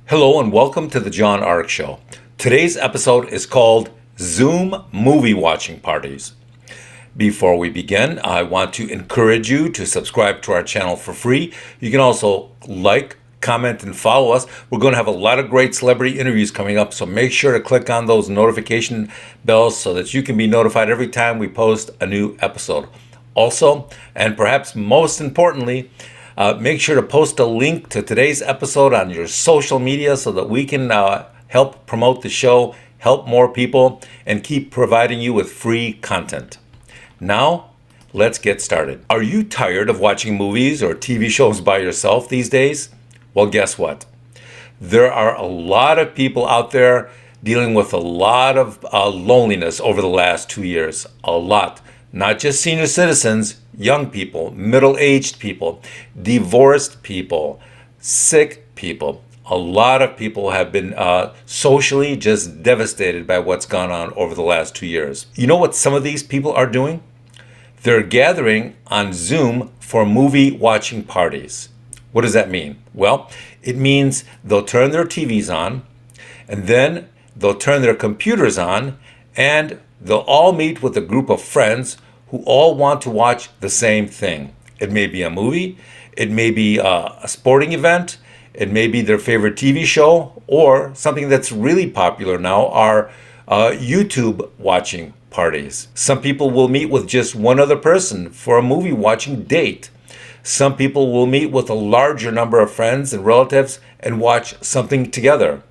Hello and welcome to the John Ark Show. Today's episode is called Zoom Movie Watching Parties. Before we begin, I want to encourage you to subscribe to our channel for free. You can also like, comment, and follow us. We're going to have a lot of great celebrity interviews coming up, so make sure to click on those notification bells so that you can be notified every time we post a new episode. Also, and perhaps most importantly, make sure to post a link to today's episode on your social media so that we can help promote the show, help more people, and keep providing you with free content. Now, let's get started. Are you tired of watching movies or TV shows by yourself these days? Well, guess what? There are a lot of people out there dealing with a lot of loneliness over the last 2 years. A lot. Not just senior citizens, young people, middle-aged people, divorced people, sick people. A lot of people have been socially just devastated by what's gone on over the last 2 years. You know what some of these people are doing? They're gathering on Zoom for movie watching parties. What does that mean? Well, it means they'll turn their TVs on, and then they'll turn their computers on, and they'll all meet with a group of friends who all want to watch the same thing. It may be a movie, it may be a sporting event, it may be their favorite TV show, or something that's really popular now are YouTube watching parties. Some people will meet with just one other person for a movie watching date. Some people will meet with a larger number of friends and relatives and watch something together.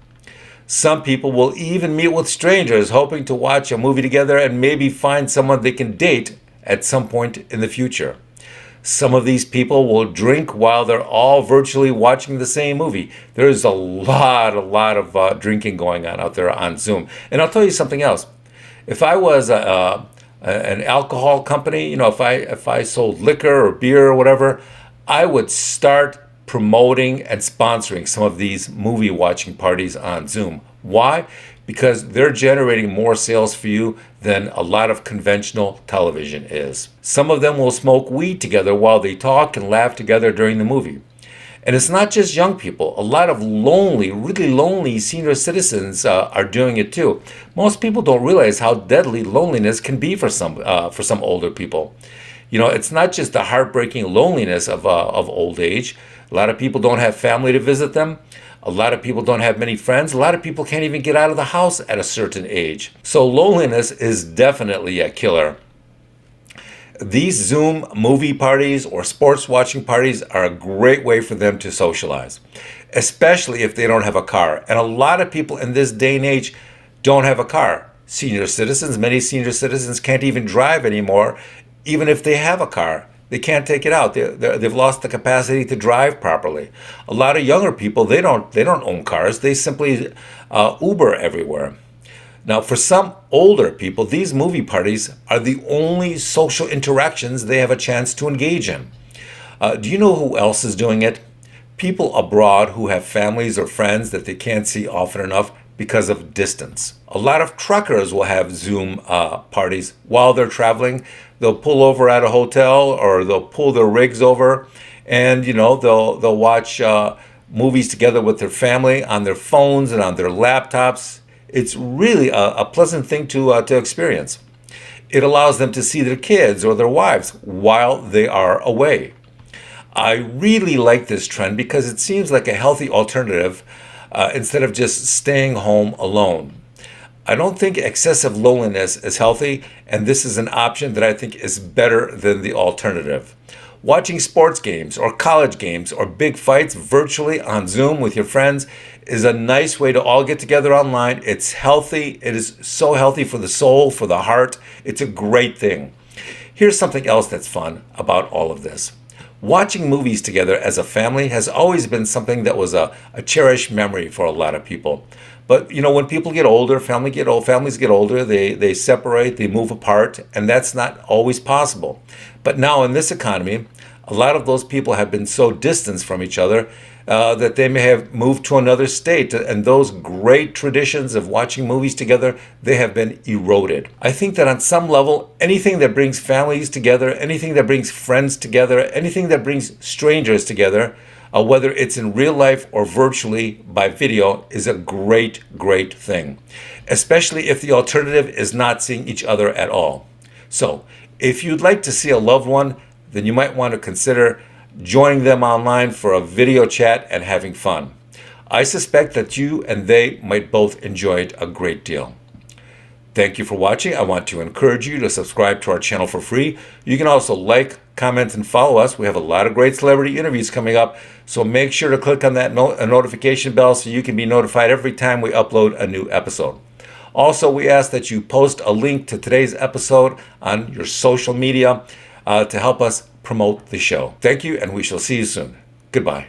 Some people will even meet with strangers hoping to watch a movie together and maybe find someone they can date at some point in the future. Some of these people will drink while they're all virtually watching the same movie. There's a lot of drinking going on out there on Zoom. And I'll tell you something else. If I was an alcohol company, if I sold liquor or beer or whatever, I would start promoting and sponsoring some of these movie watching parties on Zoom. Why? Because they're generating more sales for you than a lot of conventional television is. Some of them will smoke weed together while they talk and laugh together during the movie. And it's not just young people. A lot of really lonely senior citizens are doing it too. Most people don't realize how deadly loneliness can be for some older people. It's not just the heartbreaking loneliness of old age. A lot of people don't have family to visit them. A lot of people don't have many friends. A lot of people can't even get out of the house at a certain age. So loneliness is definitely a killer. These Zoom movie parties or sports watching parties are a great way for them to socialize, especially if they don't have a car. And a lot of people in this day and age don't have a car. Many senior citizens can't even drive anymore, even if they have a car. They can't take it out. They've lost the capacity to drive properly. A lot of younger people, they don't own cars. They simply Uber everywhere. Now, for some older people, these movie parties are the only social interactions they have a chance to engage in. Do you know who else is doing it? People abroad who have families or friends that they can't see often enough because of distance. A lot of truckers will have Zoom parties while they're traveling. They'll pull over at a hotel or they'll pull their rigs over, and they'll watch movies together with their family on their phones and on their laptops. It's really a pleasant thing to experience. It allows them to see their kids or their wives while they are away. I really like this trend because it seems like a healthy alternative instead of just staying home alone. I don't think excessive loneliness is healthy, and this is an option that I think is better than the alternative. Watching sports games or college games or big fights virtually on Zoom with your friends is a nice way to all get together online. It's healthy. It is so healthy for the soul, for the heart. It's a great thing. Here's something else that's fun about all of this. Watching movies together as a family has always been something that was a cherished memory for a lot of people. But when people get older, families get older, they separate, they move apart, and that's not always possible. But now in this economy, a lot of those people have been so distanced from each other that they may have moved to another state, and those great traditions of watching movies together, they have been eroded. I think that on some level, anything that brings families together, anything that brings friends together, anything that brings strangers together, whether it's in real life or virtually by video, is a great, great thing, especially if the alternative is not seeing each other at all. So, if you'd like to see a loved one, then you might want to consider joining them online for a video chat and having fun. I suspect that you and they might both enjoy it a great deal. Thank you for watching. I want to encourage you to subscribe to our channel for free. You can also like, comment, and follow us. We have a lot of great celebrity interviews coming up, so make sure to click on that notification bell so you can be notified every time we upload a new episode. Also, we ask that you post a link to today's episode on your social media to help us promote the show. Thank you, and we shall see you soon. Goodbye.